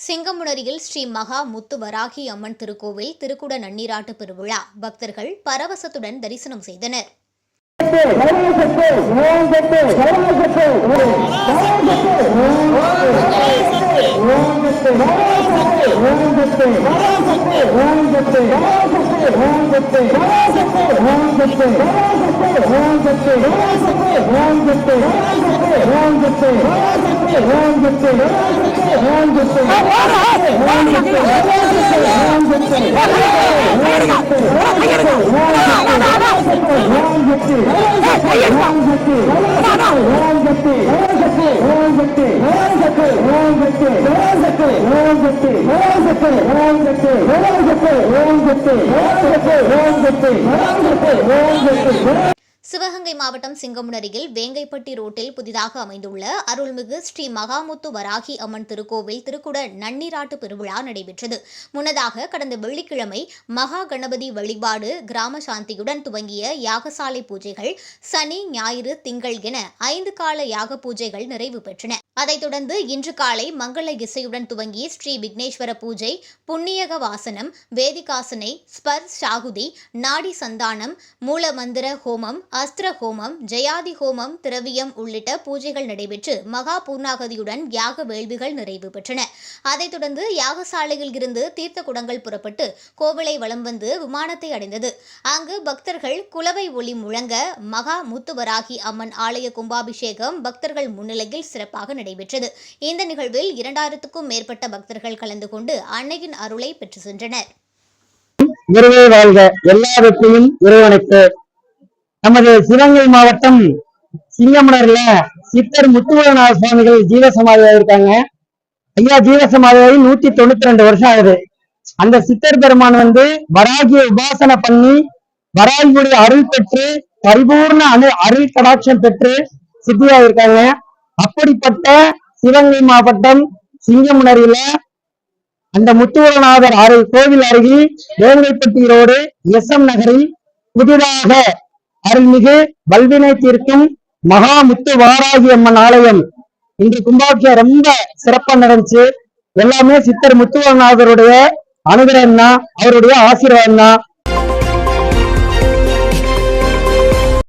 சிங்கமுனரியில் ஸ்ரீ மகா முத்து வராகி அம்மன் திருக்கோவில் திருக்குட நன்னீராட்டு பெருவிழா பக்தர்கள் பரவசத்துடன் தரிசனம் செய்தனர். சிவகங்கை மாவட்டம் சிங்கமுனரியில் வேங்கைப்பட்டி ரோட்டில் புதிதாக அமைந்துள்ள அருள்மிகு ஸ்ரீ மகாமுத்து வராகி அம்மன் திருக்கோவில் திருக்குட நன்னீராட்டு பெருவிழா நடைபெற்றது. முன்னதாக கடந்த வெள்ளிக்கிழமை மகா கணபதி வழிபாடு கிராம சாந்தியுடன் துவங்கிய யாகசாலை பூஜைகள் சனி ஞாயிறு திங்கள் என 5 கால யாக பூஜைகள் நிறைவு பெற்றன. அதைத் தொடர்ந்து இன்று காலை மங்கள இசையுடன் துவங்கி ஸ்ரீ விக்னேஸ்வர பூஜை, புண்ணியக வாசனம், வேதிகாசனை, ஸ்பர் சாகுதி, நாடி சந்தானம், மூல மந்திர ஹோமம், அஸ்திர ஹோமம், ஜெயாதி ஹோமம், திரவியம் உள்ளிட்ட பூஜைகள் நடைபெற்று மகா பூர்ணாகதியுடன் யாக வேள்விகள் நிறைவு பெற்றன. அதைத் தொடர்ந்து யாகசாலையில் இருந்து தீர்த்த குடங்கள் புறப்பட்டு கோவிலை வலம் வந்து விமானத்தை அடைந்தது. அங்கு பக்தர்கள் குலவை ஒளி முழங்க மகா முத்துவராகி அம்மன் ஆலய கும்பாபிஷேகம் பக்தர்கள் முன்னிலையில் சிறப்பாக நடைபெற்றது. இந்த நிகழ்வில் 2000க்கும் மேற்பட்ட பக்தர்கள் கலந்து கொண்டு அன்னையின் அருளை பெற்று சென்றனர். எல்லாருக்கும் இறைவனுக்கு. நமது சிவகங்கை மாவட்டம் சிங்கமுனர்ல சித்தர் முத்துவரநாத சுவாமிகள் ஜீவசமாதி இருக்காங்க. ஐயா ஜீவசமாதி 192 வருஷம் ஆகுது. அந்த சித்தர் பெருமான் வராகிய உபாசனை பண்ணி வராகியுடைய அருள் பெற்று பரிபூர்ண அருள் கடாட்சம் பெற்று சித்தியா இருக்காங்க. அப்படிப்பட்ட சிவகங்கை மாவட்டம் சிங்கமுனரில அந்த முத்துவரநாதர் கோவில் அருகில் வேங்கைப்பட்டி ரோடு SM நகரில் புதிதாக அருள்மிகு வல்வினை தீர்க்கும் மகா முத்து வாராகி அம்மன் ஆலயம் இன்று கும்பாபிஷேகம் ரொம்ப சிறப்பா நடந்துச்சு. எல்லாமே சித்தர் முத்துவரநாதருடைய அனுகிரகம் தான், அவருடைய ஆசீர்வாதம் தான்.